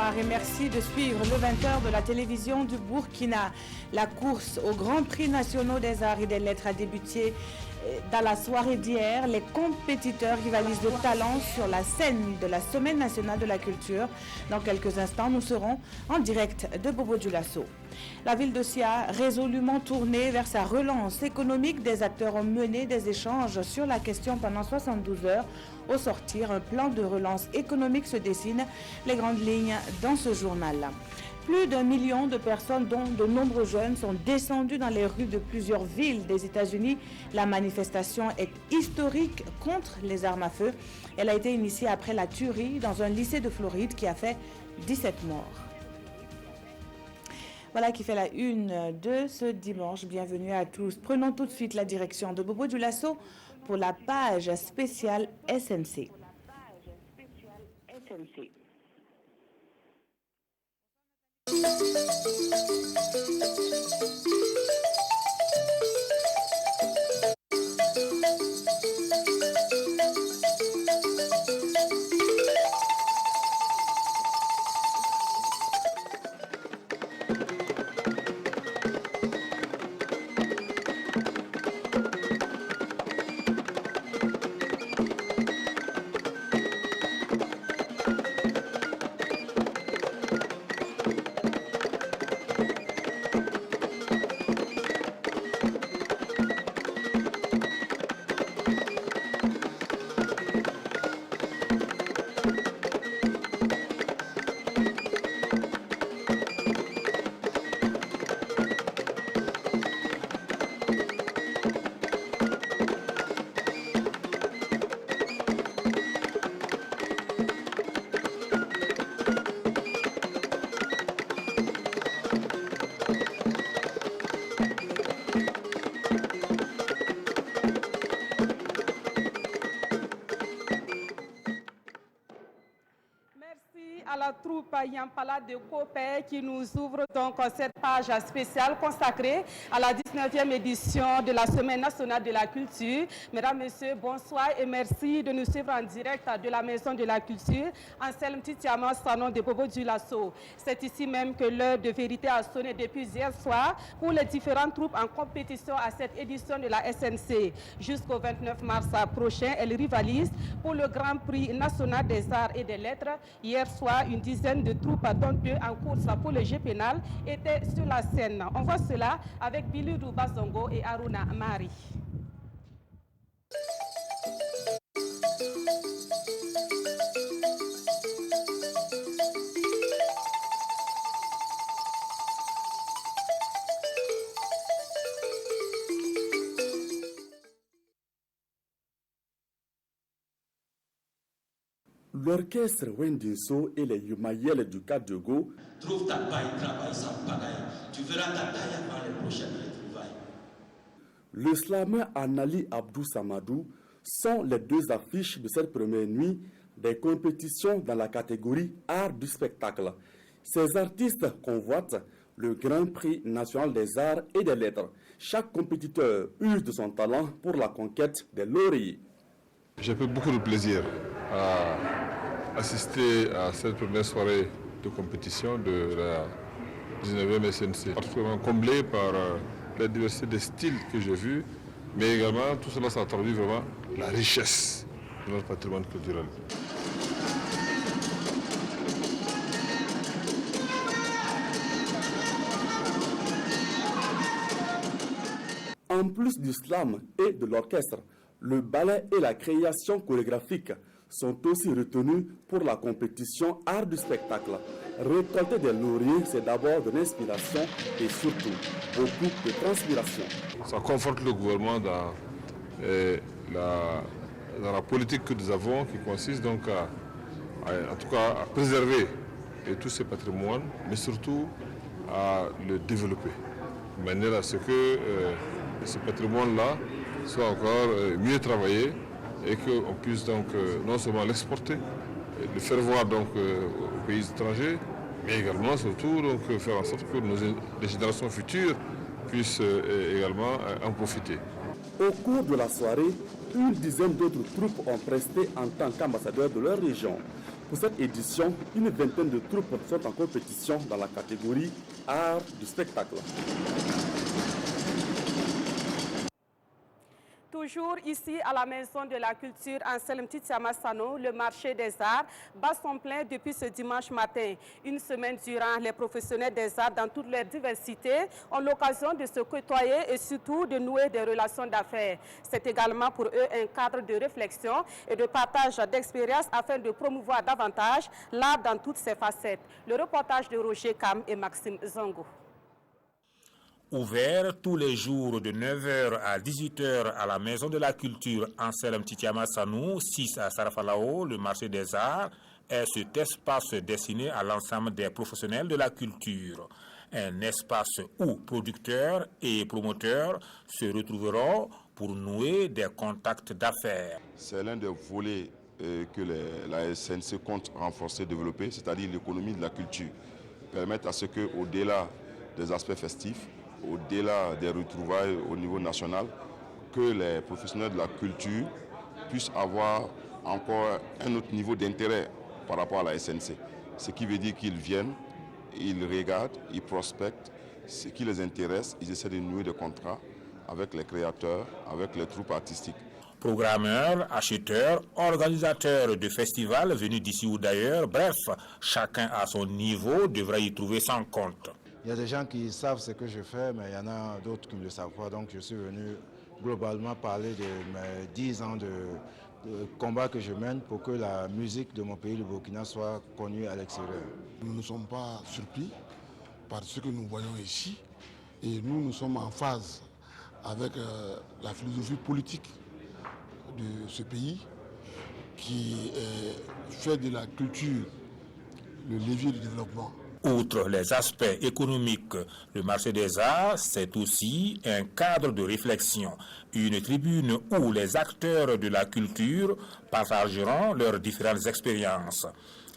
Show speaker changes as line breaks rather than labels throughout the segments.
bonsoir et merci de suivre le 20h de la télévision du Burkina. La course au Grand Prix national des arts et des lettres a débuté dans la soirée d'hier. Les compétiteurs rivalisent de talent sur la scène de la Semaine nationale de la culture. Dans quelques instants, nous serons en direct de Bobo-Dioulasso. La ville de Sia, résolument tournée vers sa relance économique, des acteurs ont mené des échanges sur la question pendant 72 heures. Au sortir, un plan de relance économique se dessine. Les grandes lignes dans ce journal. Plus d'1 million de personnes, dont de nombreux jeunes, sont descendus dans les rues de plusieurs villes des États-Unis. La manifestation est historique contre les armes à feu. Elle a été initiée après la tuerie dans un lycée de Floride qui a fait 17 morts. Voilà qui fait la une de ce dimanche. Bienvenue à tous. Prenons tout de suite la direction de Bobo-Dioulasso pour la page spéciale SNC.
À la troupe Yampala de Copé qui nous ouvre donc cette page spéciale consacrée à la 19e édition de la Semaine nationale de la culture. Mesdames, Messieurs, bonsoir et merci de nous suivre en direct de la Maison de la Culture, Anselme Titiama, salon de Bobo-Dioulasso. C'est ici même que l'heure de vérité a sonné depuis hier soir pour les différentes troupes en compétition à cette édition de la SNC. Jusqu'au 29 mars prochain, elles rivalisent pour le Grand Prix national des arts et des lettres. Hier soir, une dizaine de troupes, dont deux en course pour le jeu pénal, étaient sur la scène. On voit cela avec Billy Rubazongo et Aruna Mari.
L'orchestre Wendinso et les Yumayel du Kadjogo
trouve ta paille, travaille sans pagaille. Tu verras ta taille avant les prochaines retrouvailles.
Le slammer Anali Abdou Samadou sont les deux affiches de cette première nuit des compétitions dans la catégorie art du spectacle. Ces artistes convoitent le Grand Prix national des arts et des lettres. Chaque compétiteur use de son talent pour la conquête des lauréats.
J'ai pris beaucoup de plaisir à assister à cette première soirée de compétition de la 19e SNC. Particulièrement comblé par la diversité des styles que j'ai vus, mais également tout cela s'est traduit vraiment la richesse de notre patrimoine culturel.
En plus du slam et de l'orchestre, le ballet et la création chorégraphique sont aussi retenus pour la compétition art du spectacle. Récolter des lauriers, c'est d'abord de l'inspiration et surtout beaucoup de transpiration.
Ça conforte le gouvernement dans la politique que nous avons, qui consiste donc en tout cas à préserver tous ces patrimoines, mais surtout à le développer, de manière à ce que ce patrimoine-là soit encore mieux travaillé et qu'on puisse donc non seulement l'exporter, le faire voir donc aux pays étrangers, mais également surtout donc faire en sorte que les générations futures puissent également en profiter.
Au cours de la soirée, une dizaine d'autres troupes ont presté en tant qu'ambassadeurs de leur région. Pour cette édition, une vingtaine de troupes sont en compétition dans la catégorie art du spectacle.
Toujours ici à la Maison de la Culture Anselme Titiama-Sano, le marché des arts bat son plein depuis ce dimanche matin. Une semaine durant, les professionnels des arts dans toute leur diversité ont l'occasion de se côtoyer et surtout de nouer des relations d'affaires. C'est également pour eux un cadre de réflexion et de partage d'expériences afin de promouvoir davantage l'art dans toutes ses facettes. Le reportage de Roger Kam et Maxime Zongo.
Ouvert tous les jours de 9h à 18h à la Maison de la Culture Anselme Titiama-Sano, 6 à Sarafalao, le marché des arts, est cet espace destiné à l'ensemble des professionnels de la culture. Un espace où producteurs et promoteurs se retrouveront pour nouer des contacts d'affaires.
C'est l'un des volets que la SNC compte renforcer, développer, c'est-à-dire l'économie de la culture. Permettre à ce qu'au-delà des aspects festifs, au-delà des retrouvailles au niveau national, que les professionnels de la culture puissent avoir encore un autre niveau d'intérêt par rapport à la SNC. Ce qui veut dire qu'ils viennent, ils regardent, ils prospectent, ce qui les intéresse, ils essaient de nouer des contrats avec les créateurs, avec les troupes artistiques.
Programmeurs, acheteurs, organisateurs de festivals venus d'ici ou d'ailleurs, bref, chacun à son niveau devra y trouver son compte.
Il y a des gens qui savent ce que je fais, mais il y en a d'autres qui ne le savent pas. Donc je suis venu globalement parler de mes 10 ans de combat que je mène pour que la musique de mon pays, le Burkina, soit connue à l'extérieur.
Nous ne sommes pas surpris par ce que nous voyons ici. Et nous sommes en phase avec la philosophie politique de ce pays qui fait de la culture le levier du développement.
Outre les aspects économiques, le marché des arts, c'est aussi un cadre de réflexion, une tribune où les acteurs de la culture partageront leurs différentes expériences.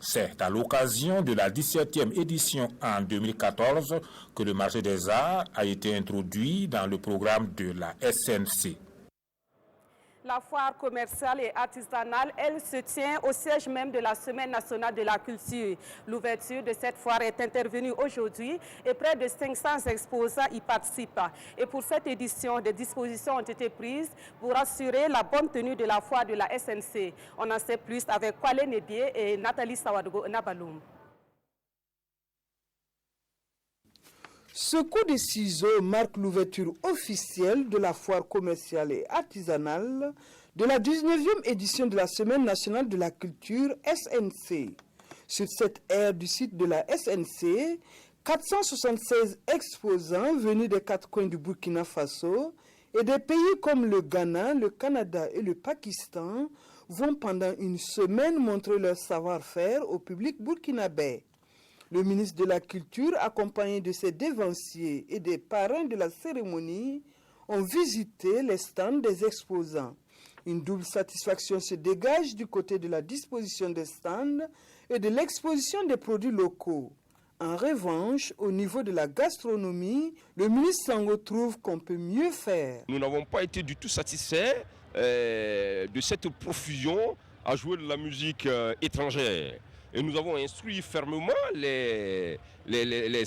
C'est à l'occasion de la 17e édition en 2014 que le marché des arts a été introduit dans le programme de la SNC.
La foire commerciale et artisanale, elle se tient au siège même de la Semaine nationale de la culture. L'ouverture de cette foire est intervenue aujourd'hui et près de 500 exposants y participent. Et pour cette édition, des dispositions ont été prises pour assurer la bonne tenue de la foire de la SNC. On en sait plus avec Kwale Nebie et Nathalie Sawadgo Nabaloum.
Ce coup de ciseaux marque l'ouverture officielle de la foire commerciale et artisanale de la 19e édition de la Semaine nationale de la culture SNC. Sur cette aire du site de la SNC, 476 exposants venus des 4 coins du Burkina Faso et des pays comme le Ghana, le Canada et le Pakistan vont pendant une semaine montrer leur savoir-faire au public burkinabé. Le ministre de la Culture, accompagné de ses dévanciers et des parrains de la cérémonie, ont visité les stands des exposants. Une double satisfaction se dégage du côté de la disposition des stands et de l'exposition des produits locaux. En revanche, au niveau de la gastronomie, le ministre Sango trouve qu'on peut mieux faire.
Nous n'avons pas été du tout satisfaits de cette profusion à jouer de la musique étrangère. Et nous avons instruit fermement les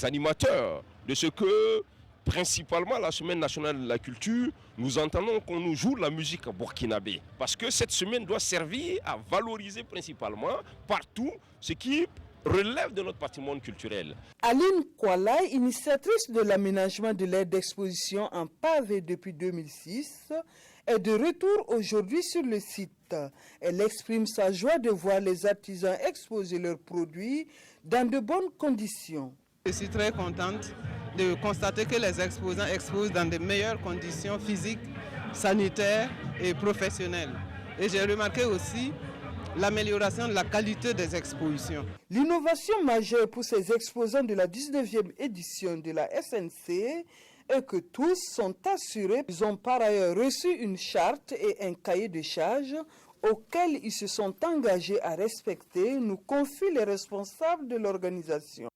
animateurs de ce que, principalement la Semaine nationale de la culture, nous entendons qu'on nous joue la musique burkinabé. Parce que cette semaine doit servir à valoriser principalement partout ce qui relève de notre patrimoine culturel.
Aline Kwala, initiatrice de l'aménagement de l'aire d'exposition en pavé depuis 2006, est de retour aujourd'hui sur le site. Elle exprime sa joie de voir les artisans exposer leurs produits dans de bonnes conditions.
Je suis très contente de constater que les exposants exposent dans de meilleures conditions physiques, sanitaires et professionnelles. Et j'ai remarqué aussi l'amélioration de la qualité des expositions.
L'innovation majeure pour ces exposants de la 19e édition de la SNC est que tous sont assurés. Ils ont par ailleurs reçu une charte et un cahier de charges auxquels ils se sont engagés à respecter, nous confient les responsables de l'organisation.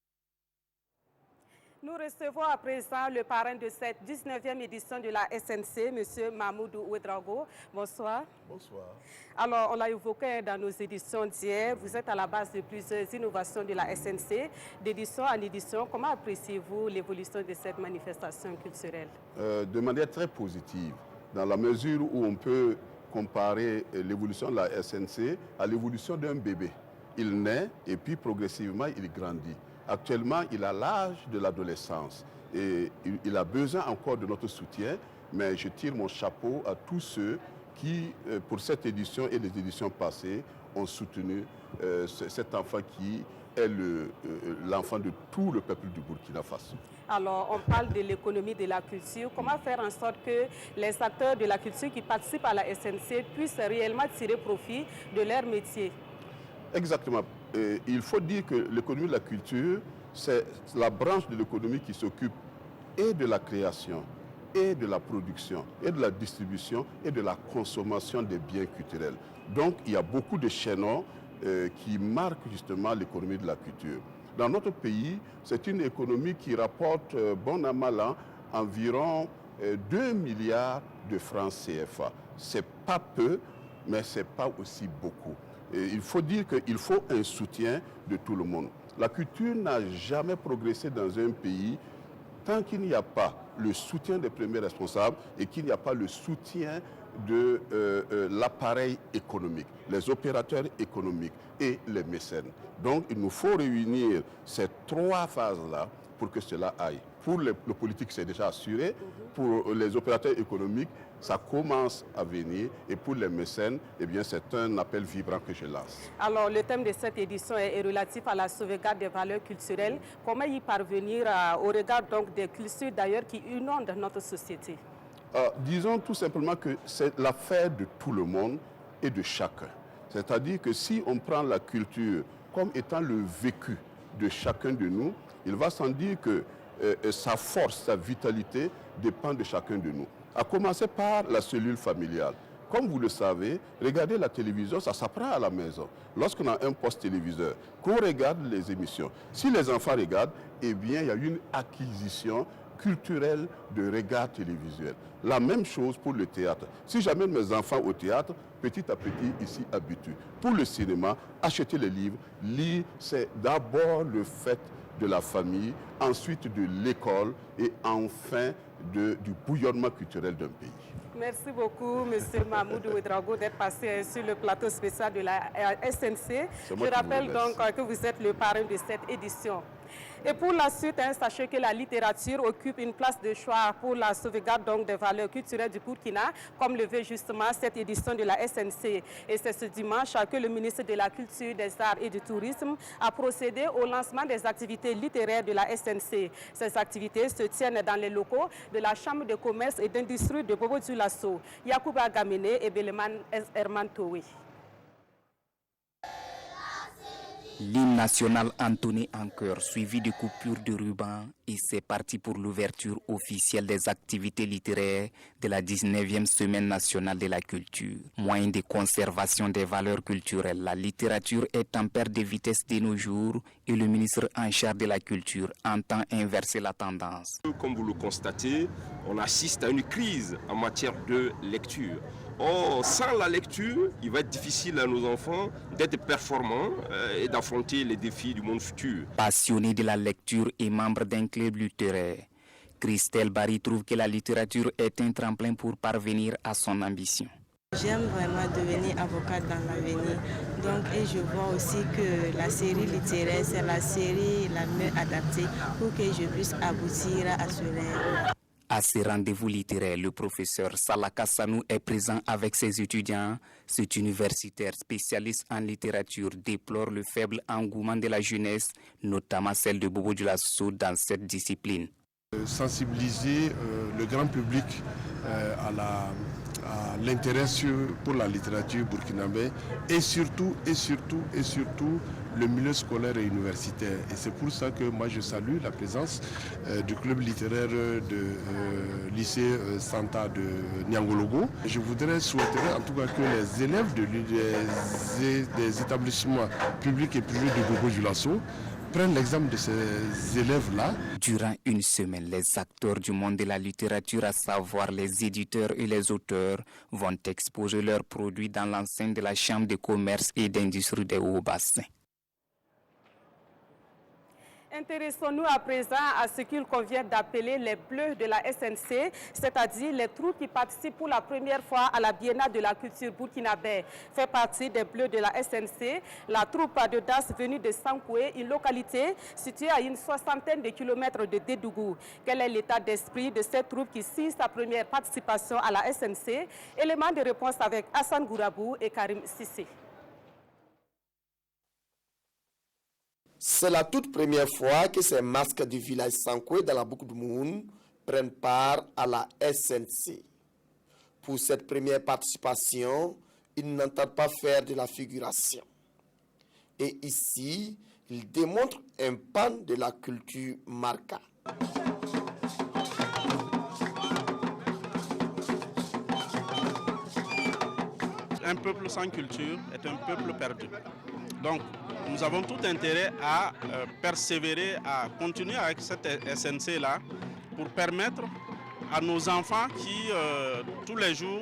Nous recevons à présent le parrain de cette 19e édition de la SNC, M. Mahmoud Ouedraogo. Bonsoir.
Bonsoir.
Alors, on l'a évoqué dans nos éditions d'hier, vous êtes à la base de plusieurs innovations de la SNC, d'édition en édition. Comment appréciez-vous l'évolution de cette manifestation culturelle?
De manière très positive, dans la mesure où on peut comparer l'évolution de la SNC à l'évolution d'un bébé. Il naît et puis progressivement il grandit. Actuellement, il a l'âge de l'adolescence et il a besoin encore de notre soutien, mais je tire mon chapeau à tous ceux qui, pour cette édition et les éditions passées, ont soutenu cet enfant qui est l'enfant de tout le peuple du Burkina Faso.
Alors, on parle de l'économie de la culture. Comment faire en sorte que les acteurs de la culture qui participent à la SNC puissent réellement tirer profit de leur métier?
Exactement. Il faut dire que l'économie de la culture, c'est la branche de l'économie qui s'occupe et de la création, et de la production, et de la distribution, et de la consommation des biens culturels. Donc, il y a beaucoup de chaînons qui marquent justement l'économie de la culture. Dans notre pays, c'est une économie qui rapporte, bon an mal an, environ 2 milliards de francs CFA. C'est pas peu, mais c'est pas aussi beaucoup. Et il faut dire qu'il faut un soutien de tout le monde. La culture n'a jamais progressé dans un pays tant qu'il n'y a pas le soutien des premiers responsables et qu'il n'y a pas le soutien de l'appareil économique, les opérateurs économiques et les mécènes. Donc il nous faut réunir ces trois phases-là pour que cela aille. Pour le politique, c'est déjà assuré. Pour les opérateurs économiques, ça commence à venir. Et pour les mécènes, eh bien, c'est un appel vibrant que je lance.
Alors, le thème de cette édition est relatif à la sauvegarde des valeurs culturelles. Comment y parvenir au regard donc, des cultures d'ailleurs qui inondent notre société?
Disons tout simplement que c'est l'affaire de tout le monde et de chacun. C'est-à-dire que si on prend la culture comme étant le vécu de chacun de nous, il va sans dire que sa force, sa vitalité dépend de chacun de nous. À commencer par la cellule familiale. Comme vous le savez, regarder la télévision, ça s'apprend à la maison. Lorsqu'on a un poste téléviseur, qu'on regarde les émissions, si les enfants regardent, eh bien, il y a une acquisition culturelle de regard télévisuel. La même chose pour le théâtre. Si j'amène mes enfants au théâtre, petit à petit, ils s'y habituent. Pour le cinéma, acheter les livres, lire, c'est d'abord le fait de la famille, ensuite de l'école et enfin du bouillonnement culturel d'un pays.
Merci beaucoup, M. Mahmoud Ouedraogo, d'être passé sur le plateau spécial de la SNC. Je rappelle donc que vous êtes le parrain de cette édition. Et pour la suite, sachez que la littérature occupe une place de choix pour la sauvegarde donc, des valeurs culturelles du Burkina, comme le veut justement cette édition de la SNC. Et c'est ce dimanche que le ministre de la Culture, des Arts et du Tourisme a procédé au lancement des activités littéraires de la SNC. Ces activités se tiennent dans les locaux de la Chambre de commerce et d'industrie de Bobo-Dioulasso. Yacouba Gamene et Beleman Herman Towe.
L'hymne national entonné en chœur, suivi de coupures de ruban, et c'est parti pour l'ouverture officielle des activités littéraires de la 19e Semaine nationale de la culture. Moyen de conservation des valeurs culturelles, la littérature est en perte de vitesse de nos jours et le ministre en charge de la culture entend inverser la tendance.
Comme vous le constatez, on assiste à une crise en matière de lecture. Or, sans la lecture, il va être difficile à nos enfants d'être performants et d'affronter les défis du monde futur.
Passionné de la lecture et membre d'un club littéraire, Christelle Barry trouve que la littérature est un tremplin pour parvenir à son ambition.
J'aime vraiment devenir avocate dans l'avenir. Donc, et je vois aussi que la série littéraire, c'est la série la mieux adaptée pour que je puisse aboutir à ce rêve.
À ces rendez-vous littéraires, le professeur Salah Kassanou est présent avec ses étudiants. Cet universitaire spécialiste en littérature déplore le faible engouement de la jeunesse, notamment celle de Bobo-Dioulasso dans cette discipline.
Sensibiliser le grand public à l'intérêt pour la littérature burkinabé et surtout le milieu scolaire et universitaire. Et c'est pour ça que moi je salue la présence du club littéraire de lycée Santa de Niangologo. Je souhaiterais en tout cas que les élèves des établissements publics et privés de Bobo-Dioulasso prennent l'exemple de ces élèves-là.
Durant une semaine, les acteurs du monde de la littérature, à savoir les éditeurs et les auteurs, vont exposer leurs produits dans l'enceinte de la Chambre de commerce et d'industrie des Hauts-Bassins.
Intéressons-nous à présent à ce qu'il convient d'appeler les Bleus de la SNC, c'est-à-dire les troupes qui participent pour la première fois à la Biennale de la culture burkinabé. Fait partie des Bleus de la SNC, la troupe de danse venue de Sankoué, une localité située à une soixantaine de kilomètres de Dédougou. Quel est l'état d'esprit de cette troupe qui signe sa première participation à la SNC? Élément de réponse avec Hassan Gourabou et Karim Sissé.
C'est la toute première fois que ces masques du village Sankoué dans la boucle du Moun prennent part à la SNC. Pour cette première participation, ils n'entendent pas faire de la figuration. Et ici, ils démontrent un pan de la culture marca.
Un peuple sans culture est un peuple perdu. Donc, nous avons tout intérêt à persévérer, à continuer avec cette SNC-là pour permettre à nos enfants qui, tous les jours,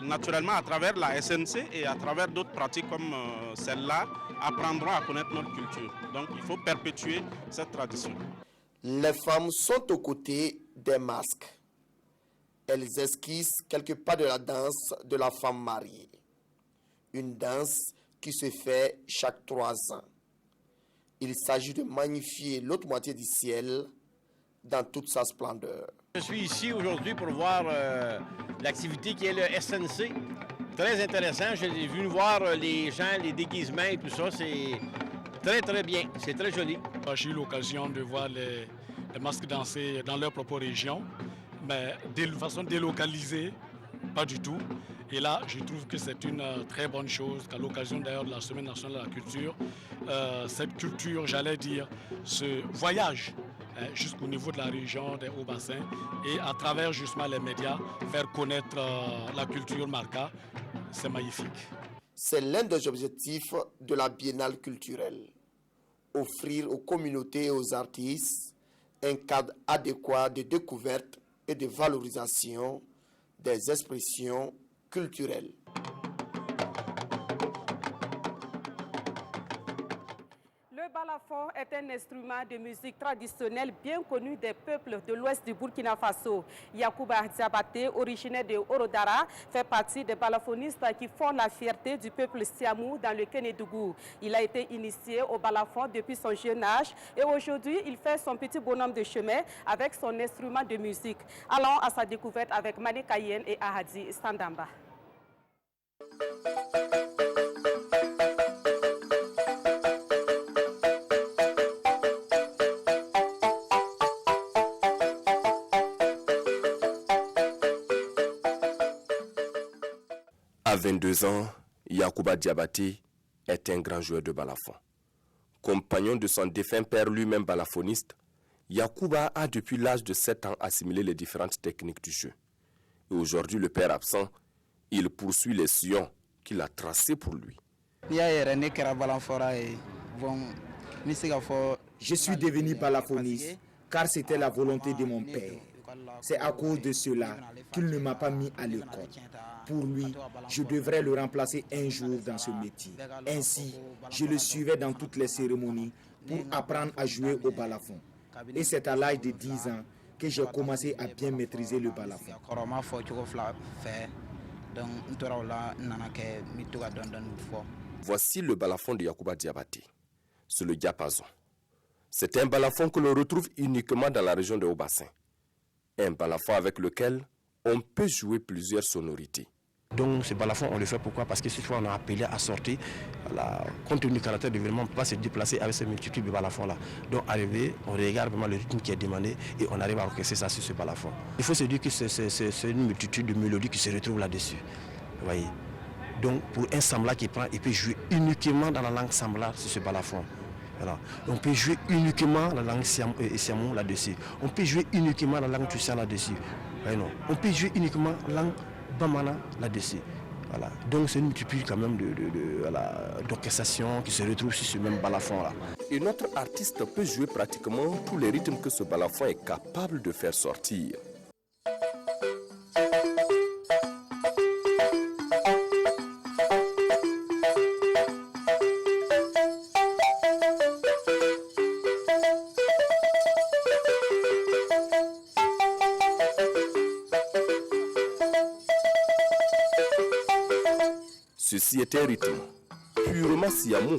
naturellement à travers la SNC et à travers d'autres pratiques comme celle-là, apprendront à connaître notre culture. Donc, il faut perpétuer cette tradition.
Les femmes sont aux côtés des masques. Elles esquissent quelques pas de la danse de la femme mariée. Une danse qui se fait chaque 3 ans. Il s'agit de magnifier l'autre moitié du ciel dans toute sa splendeur.
Je suis ici aujourd'hui pour voir l'activité qui est le SNC. Très intéressant, j'ai vu voir les gens, les déguisements et tout ça, c'est très très bien, c'est très joli.
J'ai eu l'occasion de voir les masques danser dans leur propre région, mais de façon délocalisée, pas du tout. Et là, je trouve que c'est une très bonne chose qu'à l'occasion d'ailleurs de la Semaine nationale de la culture, cette culture, j'allais dire, ce voyage jusqu'au niveau de la région des Hauts-Bassins et à travers justement les médias, faire connaître la culture marca, c'est magnifique.
C'est l'un des objectifs de la Biennale culturelle. Offrir aux communautés et aux artistes un cadre adéquat de découverte et de valorisation des expressions culturelles.
Le balafon est un instrument de musique traditionnelle bien connu des peuples de l'ouest du Burkina Faso. Yacouba Diabaté, originaire de Orodara, fait partie des balafonistes qui font la fierté du peuple Siamou dans le Kénédougou. Il a été initié au balafon depuis son jeune âge et aujourd'hui il fait son petit bonhomme de chemin avec son instrument de musique. Allons à sa découverte avec Mané Kayen et Ahadi Sandamba.
À 22 ans, Yacouba Diabaté est un grand joueur de balafon. Compagnon de son défunt père, lui-même balafoniste, Yacouba a depuis l'âge de 7 ans assimilé les différentes techniques du jeu. Et aujourd'hui, le père absent, il poursuit les sillons qu'il a tracés pour lui.
Je suis devenu balafoniste car c'était la volonté de mon père. C'est à cause de cela qu'il ne m'a pas mis à l'école. Pour lui, je devrais le remplacer un jour dans ce métier. Ainsi, je le suivais dans toutes les cérémonies pour apprendre à jouer au balafon. Et c'est à l'âge de 10 ans que j'ai commencé à bien maîtriser le balafon.
Voici le balafon de Yacouba Diabaté. C'est le diapason. C'est un balafon que l'on retrouve uniquement dans la région de Hauts-Bassins. Un balafon avec lequel on peut jouer plusieurs sonorités.
Donc ce balafon, on le fait pourquoi? Parce que cette fois on a appelé à sortir, compte tenu du caractère de l'événement, on ne peut pas se déplacer avec cette multitude de balafons là. Donc arrivé, on regarde vraiment le rythme qui est demandé et on arrive à orchestrer ça sur ce balafon. Il faut se dire que c'est une multitude de mélodies qui se retrouvent là-dessus. Vous voyez? Donc pour un sambla qui prend, il peut jouer uniquement dans la langue sambla sur ce balafon. Voilà. On peut jouer uniquement la langue siamou là-dessus. On peut jouer uniquement la langue tussian là-dessus. On peut jouer uniquement la langue bamana là-dessus. Voilà. Donc c'est une multitude quand même d'orchestration qui se retrouve sur ce même balafon-là.
Et notre artiste peut jouer pratiquement tous les rythmes que ce balafon est capable de faire sortir. Ceci est un rythme purement siamou,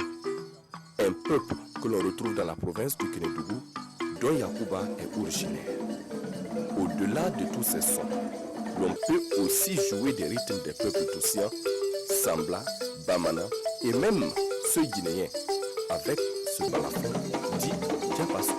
un peuple que l'on retrouve dans la province du Kénédougou, dont Yacouba est originaire. Au-delà de tous ces sons, l'on peut aussi jouer des rythmes des peuples toussiens, Sambla, Bamana et même ceux guinéens, avec ce balafon dit Diapasso.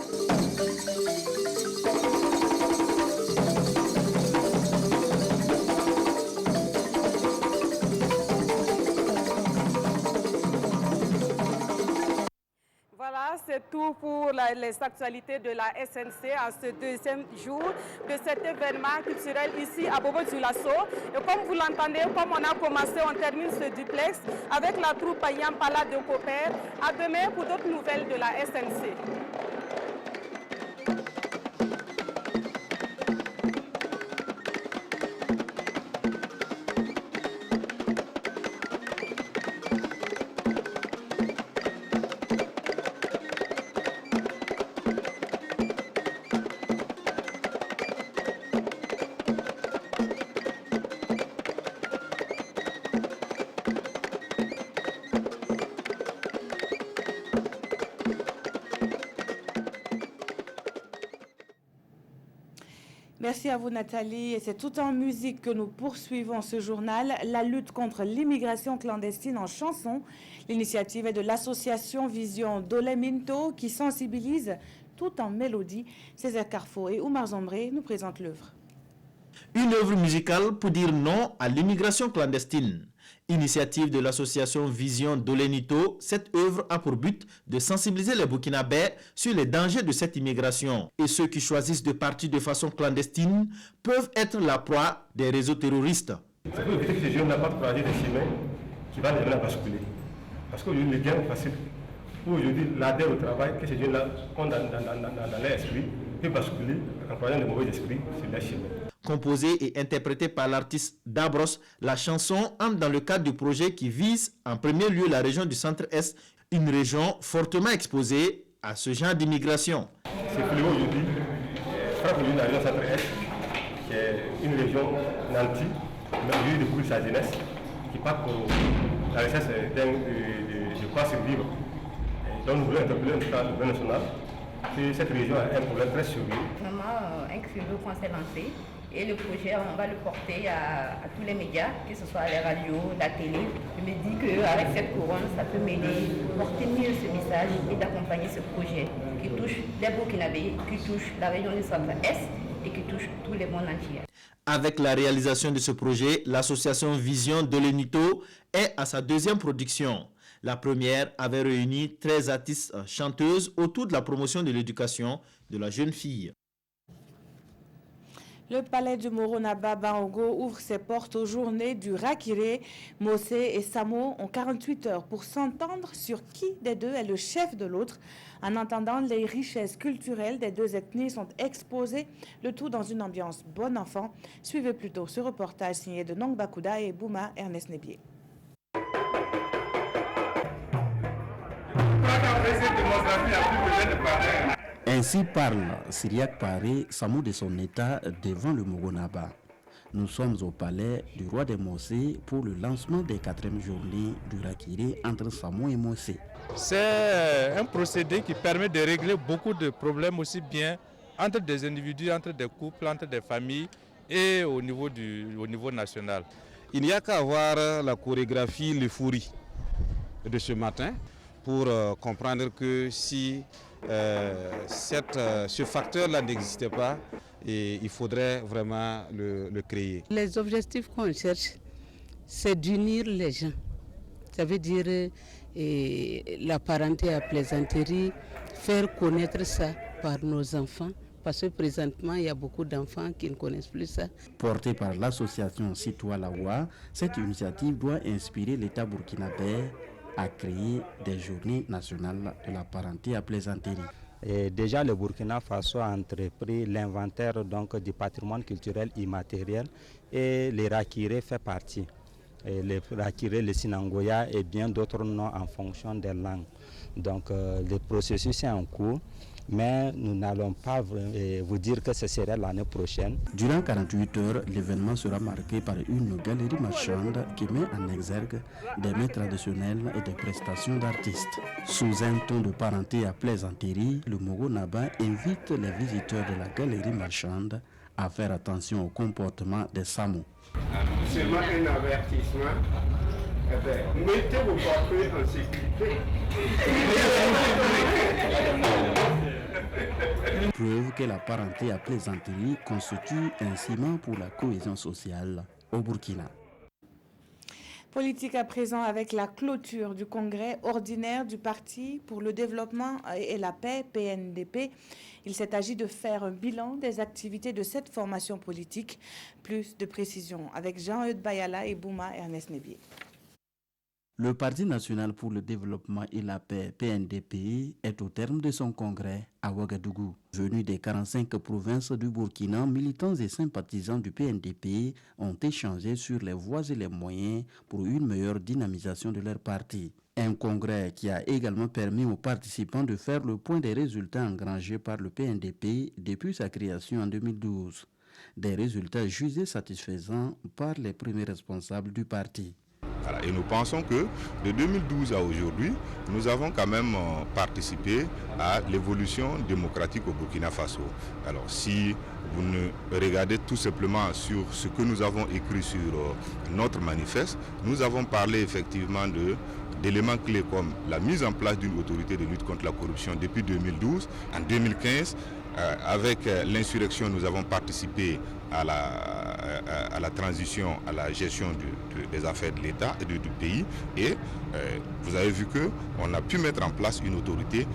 C'est tout pour les actualités de la SNC en ce deuxième jour de cet événement culturel ici à Bobo-Dioulasso. Et comme vous l'entendez, comme on a commencé, on termine ce duplex avec la troupe Yampala de Copper. À demain pour d'autres nouvelles de la SNC.
Merci à vous Nathalie. Et c'est tout en musique que nous poursuivons ce journal, la lutte contre l'immigration clandestine en chanson. L'initiative est de l'association Vision Doleminto qui sensibilise tout en mélodie. Césaire Carrefour et Oumar Zombré nous présentent l'œuvre.
Une œuvre musicale pour dire non à l'immigration clandestine. Initiative de l'association Vision Dolenito, cette œuvre a pour but de sensibiliser les Burkinabés sur les dangers de cette immigration. Et ceux qui choisissent de partir de façon clandestine peuvent être la proie des réseaux terroristes.
C'est pour éviter que ces jeunes n'ont pas croisé des chemins qui vont les mener à basculer. Parce qu'aujourd'hui, le gain est facile. Aujourd'hui, l'adhère au travail que ces jeunes-là ont dans leur esprit peut basculer en croisant de mauvais esprits sur leur chemin.
Composée et interprétée par l'artiste Dabros, la chanson entre dans le cadre du projet qui vise en premier lieu la région du Centre-Est, une région fortement exposée à ce genre d'immigration.
C'est fléau aujourd'hui, frappe aujourd'hui la région Centre-Est, qui est une région nantie, mais aujourd'hui depuis sa jeunesse, qui part pour la recherche de quoi survivre. Et donc nous voulons interpeller en tout cas le gouvernement national que cette région a un problème très sérieux.
Vraiment un créneau qu'on s'est lancé. Et le projet, on va le porter à tous les médias, que ce soit les radios, la télé. Je me dis qu'avec cette couronne, ça peut m'aider à porter mieux ce message et d'accompagner ce projet qui touche les Burkinabés, qui touche la région du Centre-Est et qui touche tous les mondes entiers.
Avec la réalisation de ce projet, l'association Vision Dolenito est à sa deuxième production. La première avait réuni 13 artistes chanteuses autour de la promotion de l'éducation de la jeune fille.
Le palais du Moronaba Baogo ouvre ses portes aux journées du Rakiré. Mossé et Samo ont 48 heures pour s'entendre sur qui des deux est le chef de l'autre. En attendant, les richesses culturelles des deux ethnies sont exposées, le tout dans une ambiance bon enfant. Suivez plutôt ce reportage signé de Nong Bakuda et Bouma Ernest Nebier.
Ainsi parle Syriac Paré, Samou de son état devant le Moronaba. Nous sommes au palais du roi des Mossé pour le lancement des 4e journées du Rakiré entre Samou et Mossé.
C'est un procédé qui permet de régler beaucoup de problèmes aussi bien entre des individus, entre des couples, entre des familles et au niveau national.
Il n'y a qu'à voir la chorégraphie, le fourri de ce matin pour comprendre que si ce facteur-là n'existait pas, et il faudrait vraiment le créer.
Les objectifs qu'on cherche, c'est d'unir les gens. Ça veut dire la parenté à plaisanterie, faire connaître ça par nos enfants, Parce que présentement, il y a beaucoup d'enfants qui ne connaissent plus ça.
Portée par l'association Citoa Lawa, cette initiative doit inspirer l'État burkinabé à créer des journées nationales de la parenté à plaisanterie.
Et déjà, le Burkina Faso a entrepris l'inventaire du patrimoine culturel immatériel et les Rakiré fait partie. Et les Rakiré, le Sinangoya et bien d'autres noms en fonction des langues. Donc le processus est en cours, mais nous n'allons pas vous dire que ce serait l'année prochaine.
Durant 48 heures, l'événement sera marqué par une galerie marchande qui met en exergue des mets traditionnels et des prestations d'artistes. Sous un ton de parenté à plaisanterie, le Mogo Naba invite les visiteurs de la galerie marchande à faire attention au comportement des Samo.
Seulement un avertissement. Mettez vos papiers en sécurité.
Preuve que la parenté à plaisanterie constitue un ciment pour la cohésion sociale au Burkina.
Politique à présent avec la clôture du congrès ordinaire du Parti pour le développement et la paix, PNDP. Il s'est agi de faire un bilan des activités de cette formation politique. Plus de précisions avec Jean-Eudes Bayala et Bouma Ernest Nébier.
Le Parti national pour le développement et la paix, PNDP, est au terme de son congrès à Ouagadougou. Venus des 45 provinces du Burkina, militants et sympathisants du PNDP ont échangé sur les voies et les moyens pour une meilleure dynamisation de leur parti. Un congrès qui a également permis aux participants de faire le point des résultats engrangés par le PNDP depuis sa création en 2012. Des résultats jugés satisfaisants par les premiers responsables du parti.
Voilà, et nous pensons que de 2012 à aujourd'hui, nous avons quand même participé à l'évolution démocratique au Burkina Faso. Alors si vous ne regardez tout simplement sur ce que nous avons écrit sur notre manifeste, nous avons parlé effectivement d'éléments clés comme la mise en place d'une autorité de lutte contre la corruption depuis 2012. En 2015, avec l'insurrection, nous avons participé à la transition, à la gestion des affaires de l'État et du pays. Et vous avez vu qu'on a pu mettre en place une autorité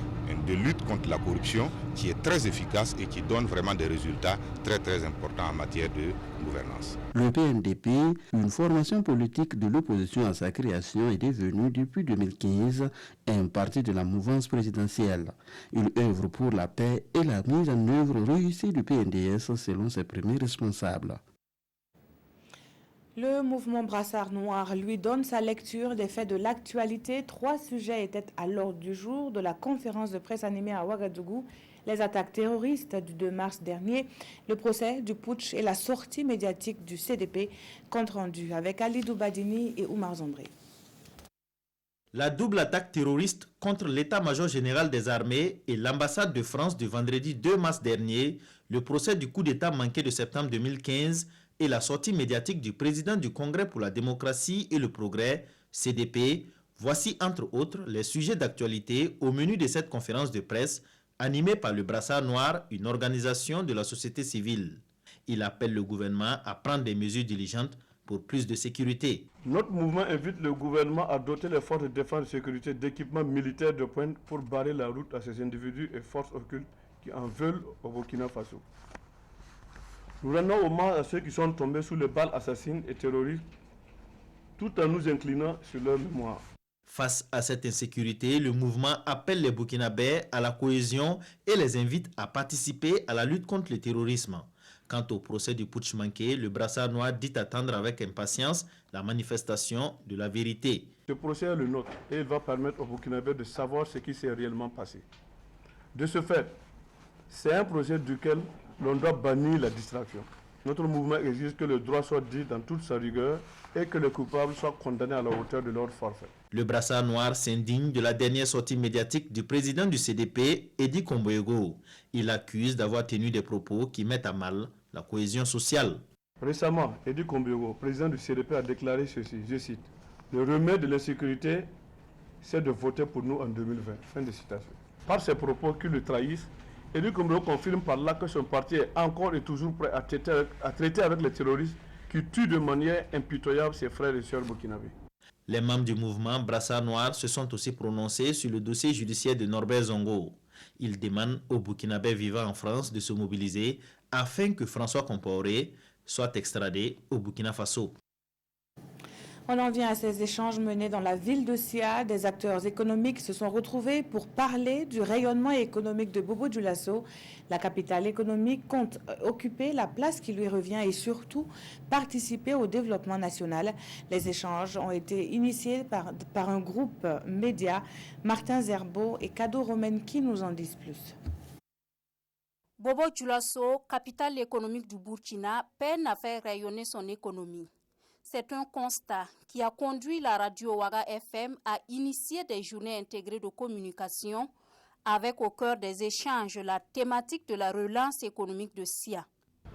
de lutte contre la corruption qui est très efficace et qui donne vraiment des résultats très très importants en matière de gouvernance.
Le PNDP, une formation politique de l'opposition à sa création, est devenu depuis 2015 un parti de la mouvance présidentielle. Il œuvre pour la paix et la mise en œuvre réussie du PNDS selon ses premiers responsables.
Le mouvement Brassard Noir lui donne sa lecture des faits de l'actualité. 3 sujets étaient à l'ordre du jour de la conférence de presse animée à Ouagadougou. Les attaques terroristes du 2 mars dernier, le procès du putsch et la sortie médiatique du CDP, compte rendu avec Ali Doubadini et Oumar Zombré.
La double attaque terroriste contre l'état-major général des armées et l'ambassade de France du vendredi 2 mars dernier, le procès du coup d'État manqué de septembre 2015 et la sortie médiatique du président du Congrès pour la démocratie et le progrès, CDP, voici entre autres les sujets d'actualité au menu de cette conférence de presse animée par le Brassard Noir, une organisation de la société civile. Il appelle le gouvernement à prendre des mesures diligentes pour plus de sécurité.
Notre mouvement invite le gouvernement à doter les forces de défense et de sécurité d'équipements militaires de pointe pour barrer la route à ces individus et forces occultes qui en veulent au Burkina Faso. Nous rendons hommage à ceux qui sont tombés sous les balles assassines et terroristes, tout en nous inclinant sur leur mémoire.
Face à cette insécurité, le mouvement appelle les Burkinabés à la cohésion et les invite à participer à la lutte contre le terrorisme. Quant au procès du putsch manqué, le Brassard Noir dit attendre avec impatience la manifestation de la vérité.
Ce procès est le nôtre et il va permettre aux Burkinabés de savoir ce qui s'est réellement passé. De ce fait, c'est un procès duquel l'on doit bannir la distraction. Notre mouvement exige que le droit soit dit dans toute sa rigueur et que les coupables soient condamnés à la hauteur de leur forfait.
Le Brassard Noir s'indigne de la dernière sortie médiatique du président du CDP, Edi Komboego. Il accuse d'avoir tenu des propos qui mettent à mal la cohésion sociale.
Récemment, Edi Komboego, président du CDP, a déclaré ceci, je cite, « Le remède de l'insécurité, c'est de voter pour nous en 2020. » Fin de citation. Par ces propos qui le trahissent, Edi Komboego confirme par là que son parti est encore et toujours prêt à traiter avec les terroristes qui tuent de manière impitoyable ses frères et sœurs burkinabés.
Les membres du mouvement Brassard Noir se sont aussi prononcés sur le dossier judiciaire de Norbert Zongo. Il demande aux Burkinabés vivant en France de se mobiliser afin que François Compaoré soit extradé au Burkina Faso.
On en vient à ces échanges menés dans la ville de Sia. Des acteurs économiques se sont retrouvés pour parler du rayonnement économique de Bobo Dioulasso. La capitale économique compte occuper la place qui lui revient et surtout participer au développement national. Les échanges ont été initiés par un groupe média. Martin Zerbo et Kado Romaine qui nous en disent plus.
Bobo Dioulasso, capitale économique du Burkina, peine à faire rayonner son économie. C'est un constat qui a conduit la radio Ouaga FM à initier des journées intégrées de communication avec au cœur des échanges la thématique de la relance économique de Sia.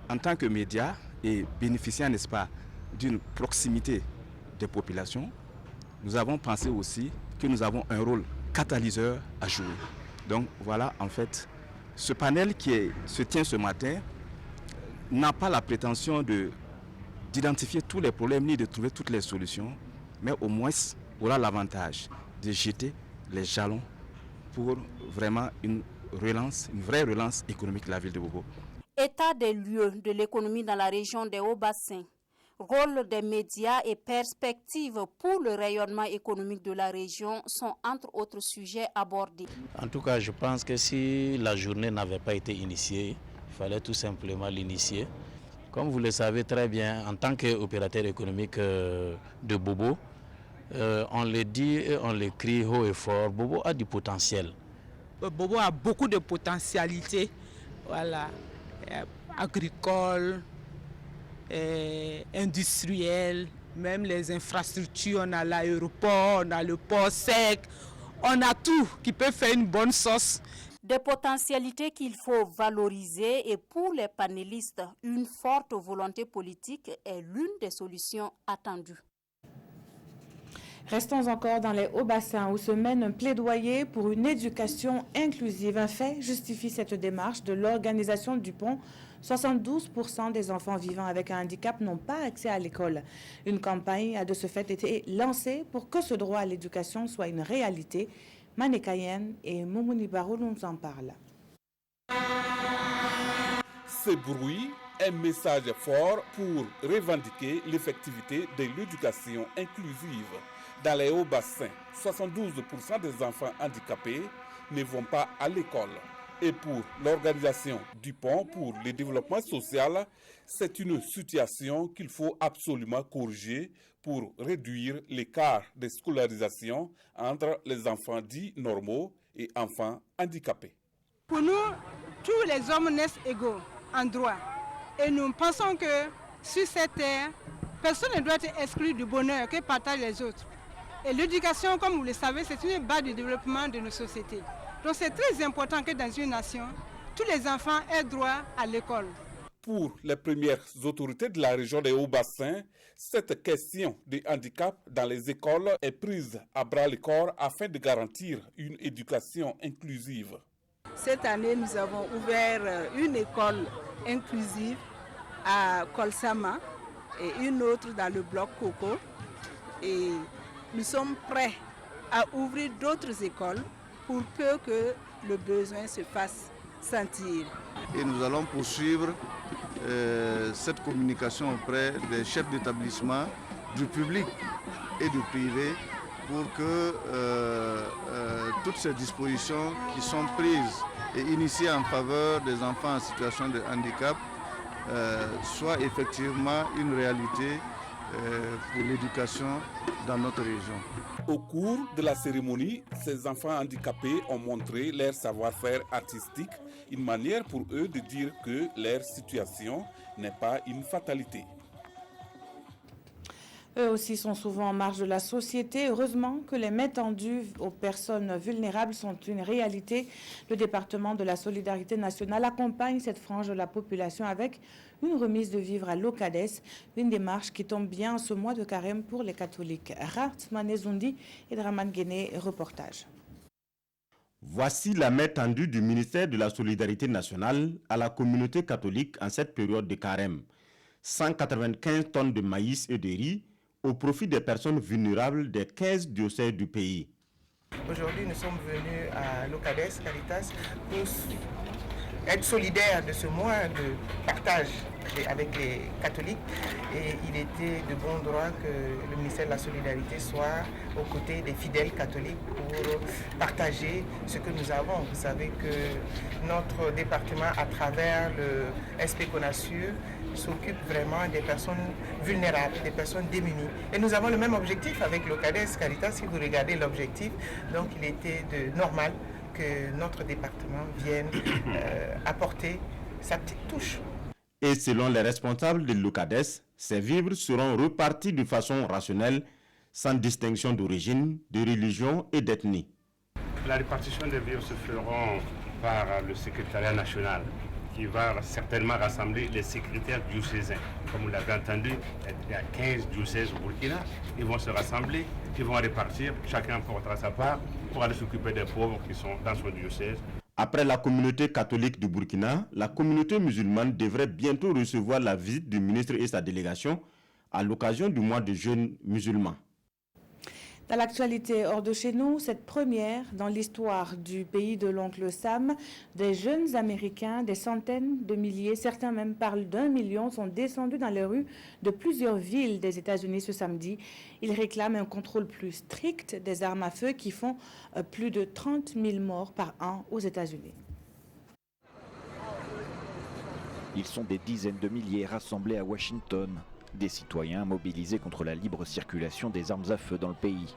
En tant que média et bénéficiant, n'est-ce pas, d'une proximité des populations, nous avons pensé aussi que nous avons un rôle catalyseur à jouer. Donc voilà, en fait, ce panel qui se tient ce matin n'a pas la prétention d'identifier tous les problèmes ni de trouver toutes les solutions, mais au moins aura l'avantage de jeter les jalons pour vraiment une vraie relance économique de la ville de Bobo.
État des lieux de l'économie dans la région des Hauts-Bassins, rôle des médias et perspectives pour le rayonnement économique de la région sont entre autres sujets abordés.
En tout cas, je pense que si la journée n'avait pas été initiée, il fallait tout simplement l'initier. Comme vous le savez très bien, en tant qu'opérateur économique de Bobo, on le dit et on le crie haut et fort, Bobo a du potentiel.
Bobo a beaucoup de potentialité, voilà, agricole, industriel, même les infrastructures, on a l'aéroport, on a le port sec, on a tout qui peut faire une bonne sauce.
Des potentialités qu'il faut valoriser et pour les panélistes, une forte volonté politique est l'une des solutions attendues.
Restons encore dans les Hauts-Bassins où se mène un plaidoyer pour une éducation inclusive. Un fait justifie cette démarche de l'organisation du pont. 72% des enfants vivant avec un handicap n'ont pas accès à l'école. Une campagne a de ce fait été lancée pour que ce droit à l'éducation soit une réalité. Manekayen et Moumouni Barou nous en parlent.
Ce bruit, un message fort pour revendiquer l'effectivité de l'éducation inclusive. Dans les Hauts-Bassins, 72% des enfants handicapés ne vont pas à l'école. Et pour l'organisation du pont pour le développement social, c'est une situation qu'il faut absolument corriger pour réduire l'écart de scolarisation entre les enfants dits normaux et enfants handicapés.
Pour nous, tous les hommes naissent égaux en droit. Et nous pensons que sur cette terre, personne ne doit être exclu du bonheur que partagent les autres. Et l'éducation, comme vous le savez, c'est une base du développement de nos sociétés. Donc c'est très important que dans une nation, tous les enfants aient droit à l'école.
Pour les premières autorités de la région des Hauts-Bassins, cette question du handicap dans les écoles est prise à bras-le-corps afin de garantir une éducation inclusive.
Cette année, nous avons ouvert une école inclusive à Kolsama et une autre dans le bloc Coco. Et nous sommes prêts à ouvrir d'autres écoles pour peu que le besoin se fasse sentir.
Et nous allons poursuivre cette communication auprès des chefs d'établissement, du public et du privé pour que toutes ces dispositions qui sont prises et initiées en faveur des enfants en situation de handicap soient effectivement une réalité pour l'éducation dans notre région.
Au cours de la cérémonie, ces enfants handicapés ont montré leur savoir-faire artistique, une manière pour eux de dire que leur situation n'est pas une fatalité.
Eux aussi sont souvent en marge de la société. Heureusement que les mains tendues aux personnes vulnérables sont une réalité. Le département de la solidarité nationale accompagne cette frange de la population avec une remise de vivres à l'Ocades, une démarche qui tombe bien en ce mois de carême pour les catholiques. Ratman Ezundi et Draman Guéné, reportage.
Voici la main tendue du ministère de la Solidarité nationale à la communauté catholique en cette période de carême. 195 tonnes de maïs et de riz au profit des personnes vulnérables des 15 diocèses du pays.
Aujourd'hui, nous sommes venus à l'Ocades Caritas pour être solidaires de ce mois de partage avec les catholiques, et il était de bon droit que le ministère de la Solidarité soit aux côtés des fidèles catholiques pour partager ce que nous avons. Vous savez que notre département, à travers le SP Conasur, s'occupe vraiment des personnes vulnérables, des personnes démunies. Et nous avons le même objectif avec l'Ocades Caritas. Si vous regardez l'objectif, donc il était normal que notre département vienne apporter sa petite touche.
Et selon les responsables de l'Ocades, ces vivres seront repartis de façon rationnelle, sans distinction d'origine, de religion et d'ethnie.
La répartition des vivres se feront par le secrétariat national, qui va certainement rassembler les secrétaires diocésains. Comme vous l'avez entendu, il y a 15 diocèses au Burkina. Ils vont se rassembler, ils vont répartir, chacun portera sa part pour aller s'occuper des pauvres qui sont dans son diocèse.
Après la communauté catholique du Burkina, la communauté musulmane devrait bientôt recevoir la visite du ministre et sa délégation à l'occasion du mois de jeûne musulman.
Dans l'actualité hors de chez nous, cette première dans l'histoire du pays de l'oncle Sam, des jeunes Américains, des centaines de milliers, certains même parlent d'1 million, sont descendus dans les rues de plusieurs villes des États-Unis ce samedi. Ils réclament un contrôle plus strict des armes à feu qui font plus de 30 000 morts par an aux États-Unis.
Ils sont des dizaines de milliers rassemblés à Washington. Des citoyens mobilisés contre la libre circulation des armes à feu dans le pays.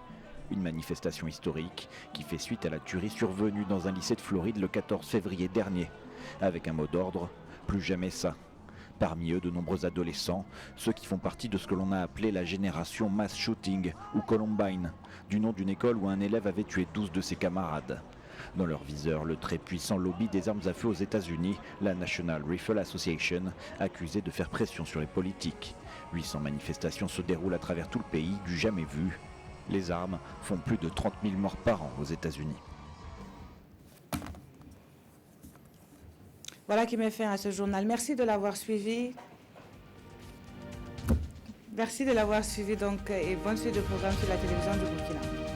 Une manifestation historique qui fait suite à la tuerie survenue dans un lycée de Floride le 14 février dernier, avec un mot d'ordre, plus jamais ça. Parmi eux, de nombreux adolescents, ceux qui font partie de ce que l'on a appelé la génération mass shooting ou Columbine, du nom d'une école où un élève avait tué 12 de ses camarades. Dans leur viseur, le très puissant lobby des armes à feu aux États-Unis, la National Rifle Association, accusée de faire pression sur les politiques. 800 manifestations se déroulent à travers tout le pays, du jamais vu. Les armes font plus de 30 000 morts par an aux États-Unis.
Voilà qui met fin à ce journal. Merci de l'avoir suivi. Merci de l'avoir suivi donc, et bonne suite de programme sur la télévision du Burkina.